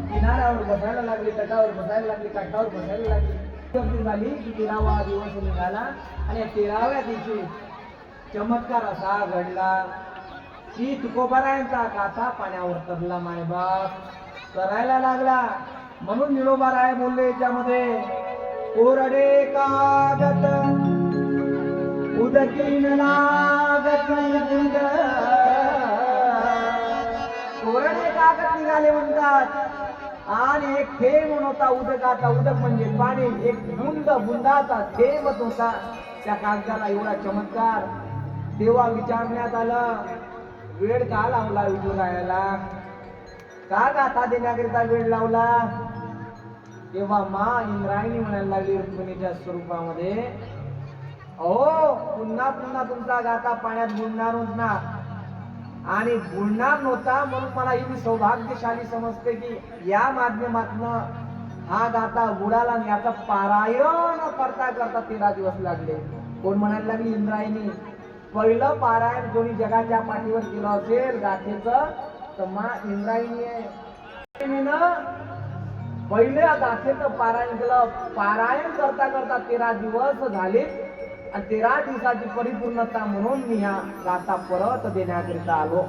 किनाऱ्यावर बसायला लागली, तटावर बसायला लागली, काठावर बसायला लागली. झाली की 13वा दिवस निघाला आणि 13व्या दिवशी चमत्कार असा घडला की तुकोबारायांचा गाथा पाण्यावर तरला. मायबाप करायला लागला. म्हणून निळोबाराय बोलले याच्यामध्ये, कोरडे कागद उदकीन लागत गुंड. कोरडे कागद निघाले म्हणतात आणि एक थेंब नव्हता उदकाचा. उदक म्हणजे पाणी. एक बुंदाचा थेंब होता त्या कागदाला. एवढा चमत्कार. तेव्हा विचारण्यात आलं, वेळ का लावला विठुरायाला, का गाथा देण्याकरिता वेळ लावला? तेव्हा मा इंद्रायणी म्हणायला लागली रुक्मिणीच्या स्वरूपामध्ये, अहो पुन्हा पुन्हा तुमचा गाथा पाण्यात बुडणार ना, आणि बुडणार नव्हता म्हणून मला ही सौभाग्यशाली समजते की या माध्यमातनं हा गाथा बुडाला आणि याचा पारायण करता करता 13 दिवस लागले. कोण म्हणायला लागली? इंद्रायणी. पहिलं पारायण कोणी जगाच्या पाठीवर केलं असेल गाथेचं तर मा इंद्रायणी आहे. पहिले गाथेचं पारायण केलं. पारायण करता करता 13 दिवस झाले आणि 13 दिवसाची परिपूर्णता म्हणून मी ह्या गाथा परत देण्याकरिता आलो.